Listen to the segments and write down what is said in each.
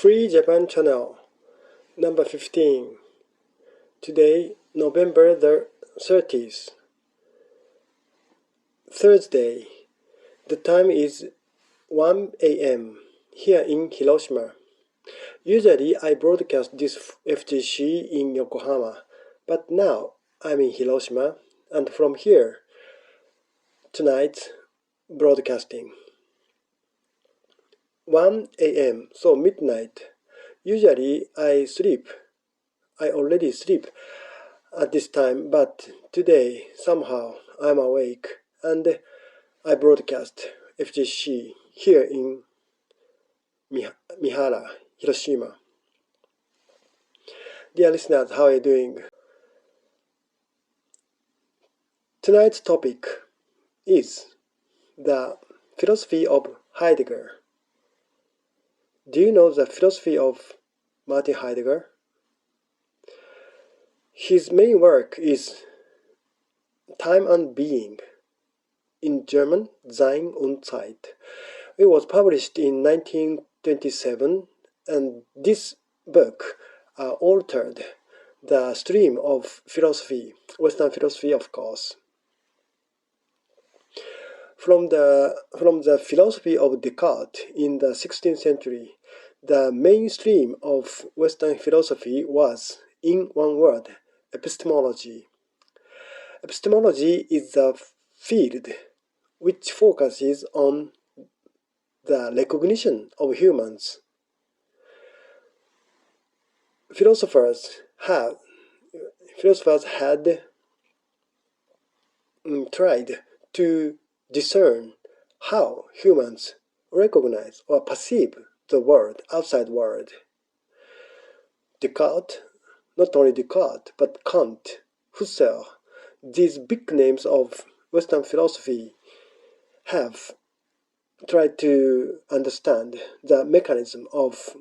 Free Japan Channel, number 15. Today, November the 30th, Thursday. The time is 1 a.m. here in Hiroshima. Usually, I broadcast this FGC in Yokohama, but now I'm in Hiroshima, and from here, tonight, broadcasting. 1 a.m., so midnight. Usually, I already sleep at this time, but today somehow I'm awake and I broadcast FGC here in Mihara, Hiroshima. Dear listeners, how are you doing? Tonight's topic is the philosophy of Heidegger. Do you know the philosophy of Martin Heidegger? His main work is Time and Being, in German, Sein und Zeit. It was published in 1927, and this book altered the stream of philosophy, Western philosophy, of course. From the philosophy of Descartes in the 16th century, the mainstream of Western philosophy was, in one word, epistemology. Epistemology is the field which focuses on the recognition of humans. Philosophers had tried to discern how humans recognize or perceive the world, outside world. Descartes, not only Descartes, but Kant, Husserl, these big names of Western philosophy have tried to understand the mechanism of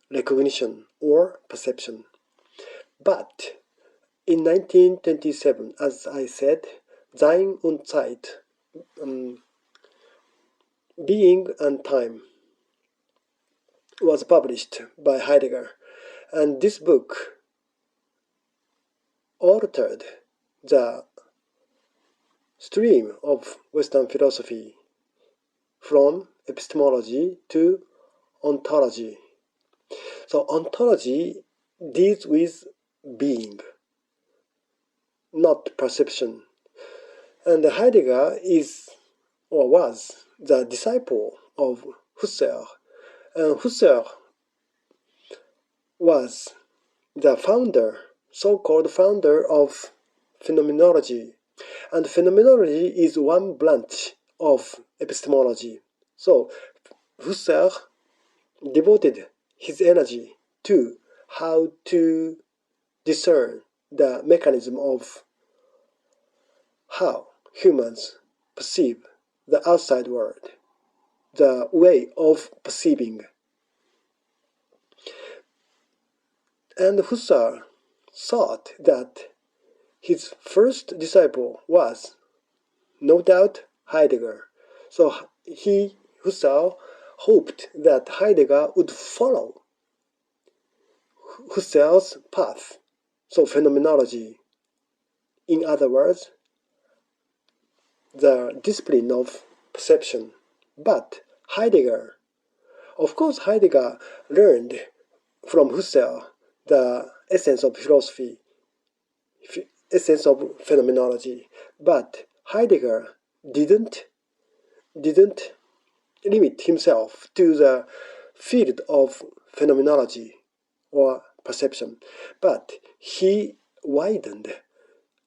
recognition or perception. But in 1927, as I said, Sein und Zeit, Being and Time, was published by Heidegger, and this book altered the stream of Western philosophy from epistemology to ontology. So ontology deals with being, not perception. And Heidegger is, or was, the disciple of Husserl. And Husserl was the founder, so-called founder of phenomenology. And phenomenology is one branch of epistemology. So Husserl devoted his energy to how to discern the mechanism of how humans perceive the outside world, the way of perceiving. And Husserl thought that his first disciple was, no doubt, Heidegger. So Husserl, hoped that Heidegger would follow Husserl's path, so phenomenology. In other words, the discipline of perception. But Heidegger, of course, Heidegger learned from Husserl the essence of philosophy, essence of phenomenology. But Heidegger didn't limit himself to the field of phenomenology or perception, but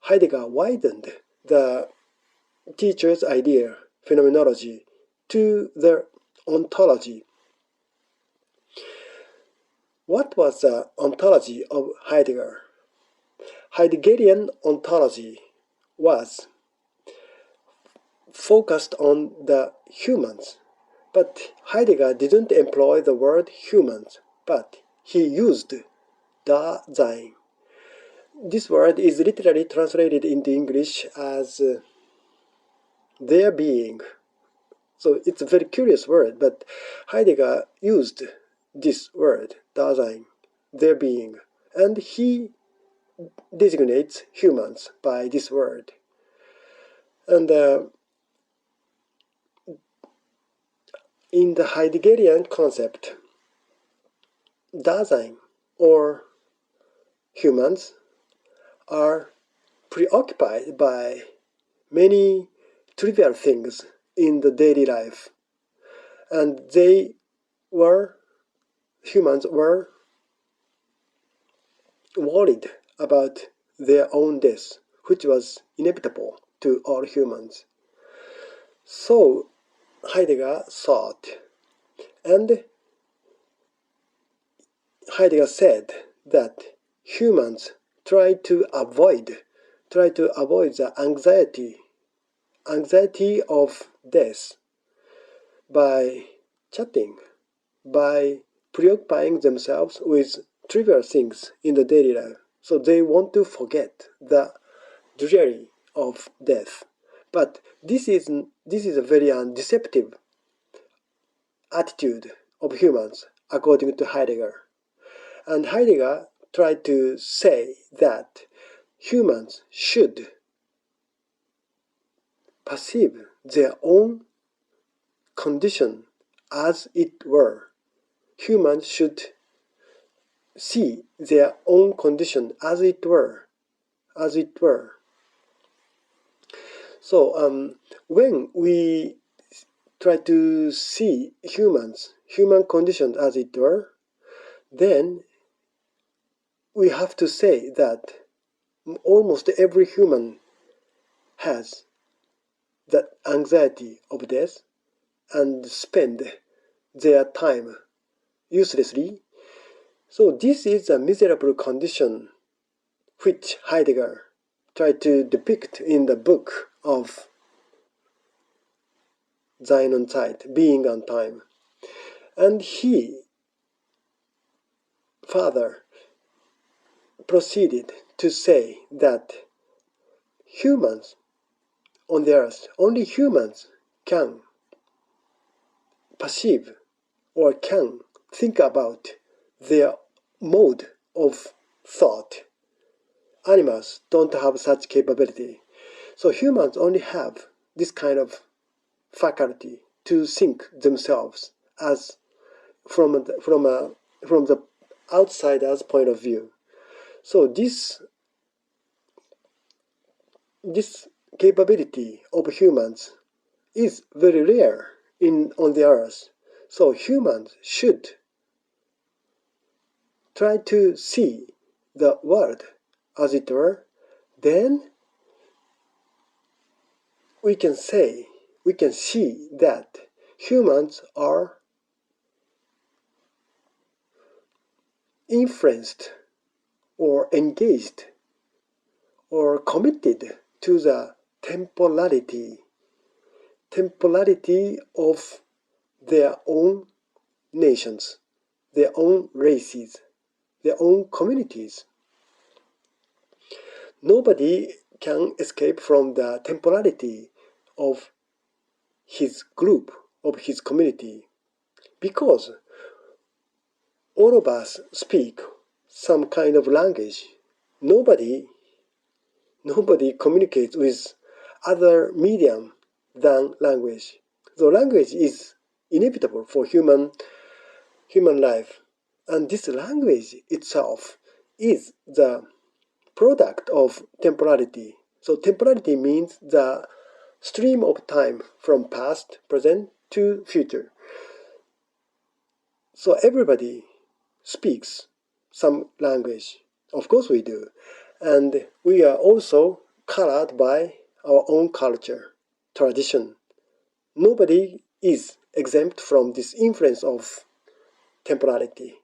Heidegger widened the teacher's idea, phenomenology, to the ontology. What was the ontology of Heidegger? Heideggerian ontology was focused on the humans, but Heidegger didn't employ the word humans, but he used Dasein. This word is literally translated into English as their being, So it's a very curious word, but Heidegger used this word, Dasein, their being, and he designates humans by this word. And in the Heideggerian concept, Dasein, or humans, are preoccupied by many trivial things in the daily life. And humans were worried about their own death, which was inevitable to all humans. So Heidegger thought, and Heidegger said that humans try to avoid the anxiety of death by chatting, by preoccupying themselves with trivial things in the daily life. So they want to forget the dreary of death. But this is a very deceptive attitude of humans, according to Heidegger. And Heidegger tried to say that humans should perceive their own condition as it were. Humans should see their own condition as it were. So when we try to see human conditions as it were, then we have to say that almost every human has the anxiety of death and spend their time uselessly. So this is a miserable condition which Heidegger tried to depict in the book of Sein und Zeit, Being and Time. And he further proceeded to say that humans on the earth, only humans can perceive or can think about their mode of thought. Animals don't have such capability. So humans only have this kind of faculty to think themselves as from the outsider's point of view. So this capability of humans is very rare on the earth. So humans should try to see the world as it were. Then we can see that humans are influenced or engaged or committed to the temporality of their own nations, their own races, their own communities. Nobody can escape from the temporality of his group, of his community, because all of us speak some kind of language. Nobody communicates with other medium than language. So language is inevitable for human life. And this language itself is the product of temporality. So temporality means the stream of time from past, present to future. So everybody speaks some language. Of course we do. And we are also colored by our own culture, tradition. Nobody is exempt from this influence of temporality.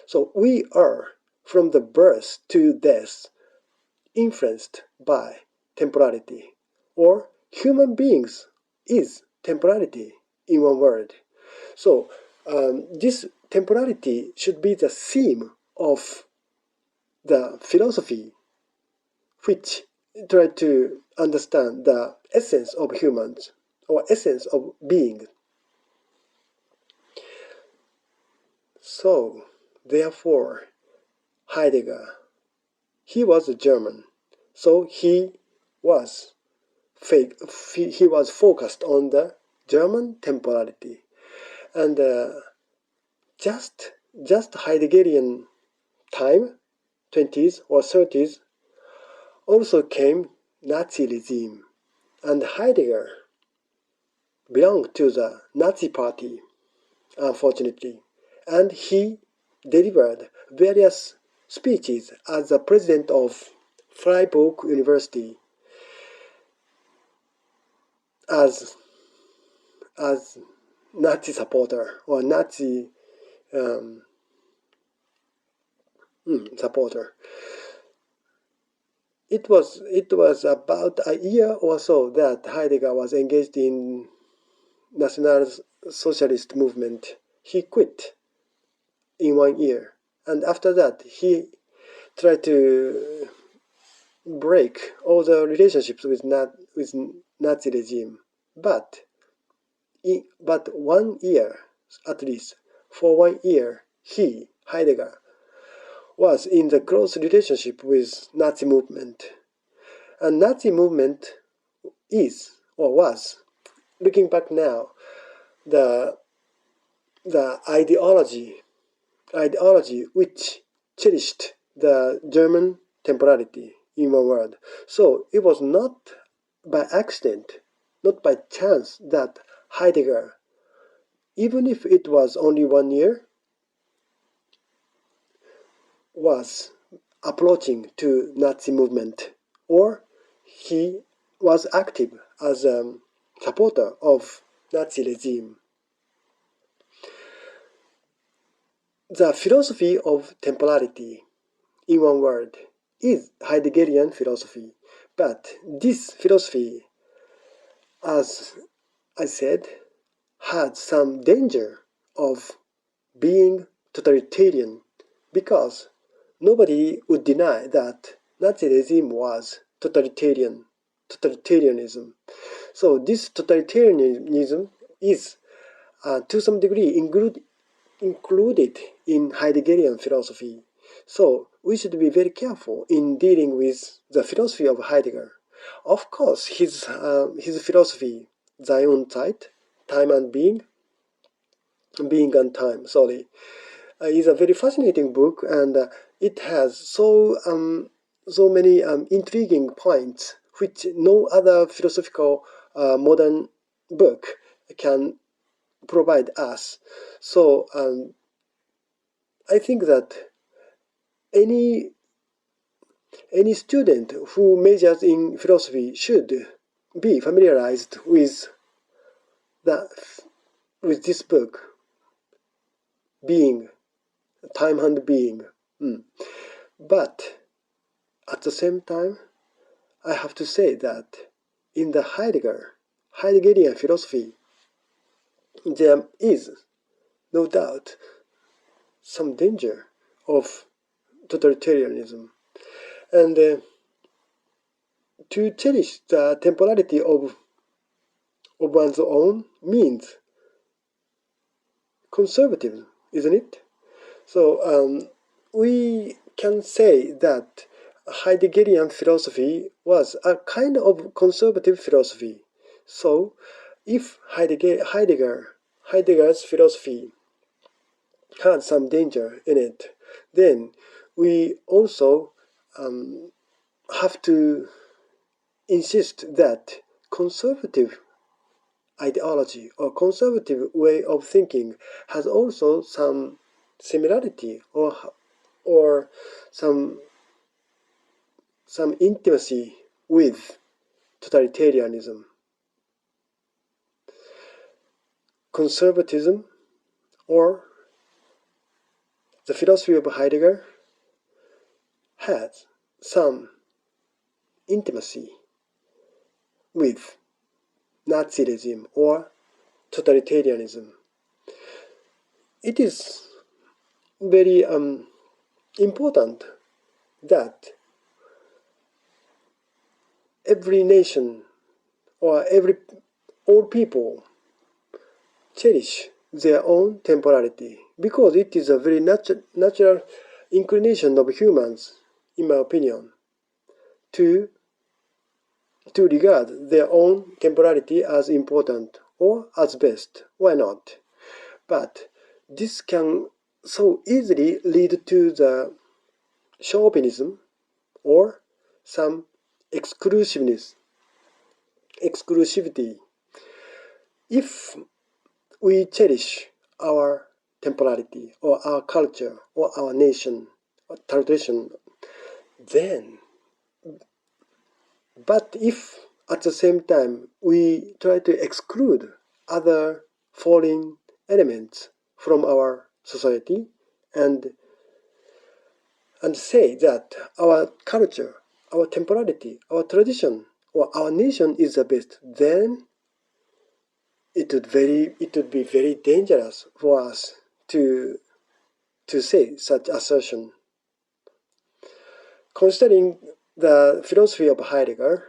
So we are, from the birth to death, influenced by temporality. Or human beings is temporality in one word. So this temporality should be the theme of the philosophy which try to understand the essence of humans or essence of being. So, therefore, Heidegger, he was a German, so he was focused on the German temporality, and just Heideggerian time, 20s or 30s, also came Nazi regime, and Heidegger belonged to the Nazi party, unfortunately, and he delivered various speeches as the president of Freiburg University as Nazi supporter or Nazi supporter. It was about a year or so that Heidegger was engaged in National Socialist movement. He quit in 1 year, and after that he tried to break all the relationships with Nazi regime. But 1 year, at least, for 1 year, Heidegger, was in the close relationship with Nazi movement. And Nazi movement is, or was, looking back now, the ideology which cherished the German temporality, in one word. So it was not by accident, not by chance, that Heidegger, even if it was only 1 year, was approaching to Nazi movement, or he was active as a supporter of Nazi regime. The philosophy of temporality, in one word, is Heideggerian philosophy. But this philosophy, as I said, had some danger of being totalitarian, because nobody would deny that Nazi regime was totalitarianism. So this totalitarianism is, to some degree, included in Heideggerian philosophy. So we should be very careful in dealing with the philosophy of Heidegger. Of course, his philosophy, Sein und Zeit, time and being and time, is a very fascinating book, and it has so many intriguing points which no other philosophical modern book can provide us. So I think that any student who majors in philosophy should be familiarized with this book, Being, Time and Being. But at the same time, I have to say that in the Heideggerian philosophy, there is no doubt some danger of totalitarianism. And to cherish the temporality of one's own means conservatism, isn't it? So we can say that Heideggerian philosophy was a kind of conservative philosophy. So if Heidegger's philosophy had some danger in it, then we also have to insist that conservative ideology or conservative way of thinking has also some similarity or some intimacy with totalitarianism. Conservatism, or the philosophy of Heidegger, has some intimacy with Nazi regime or totalitarianism. It is very important that every nation or all people cherish their own temporality, because it is a very natural inclination of humans, in my opinion, to regard their own temporality as important or as best. Why not? But this can so easily lead to the chauvinism or some exclusivity. If we cherish our temporality or our culture or our nation or tradition, then, but if at the same time we try to exclude other foreign elements from our society and say that our culture, our temporality, our tradition, or our nation is the best, then it would be very dangerous for us to say such assertion. Considering the philosophy of Heidegger,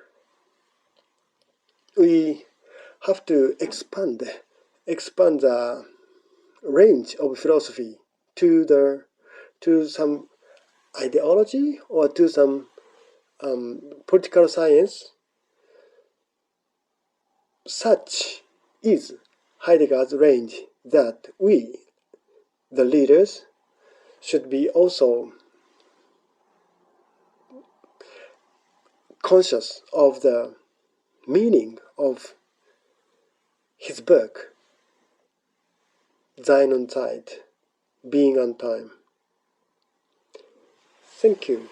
we have to expand the range of philosophy to some ideology or to some political science. Such is Heidegger's range that we, the leaders, should be also conscious of the meaning of his book, Sein und Zeit, Being on Time. Thank you.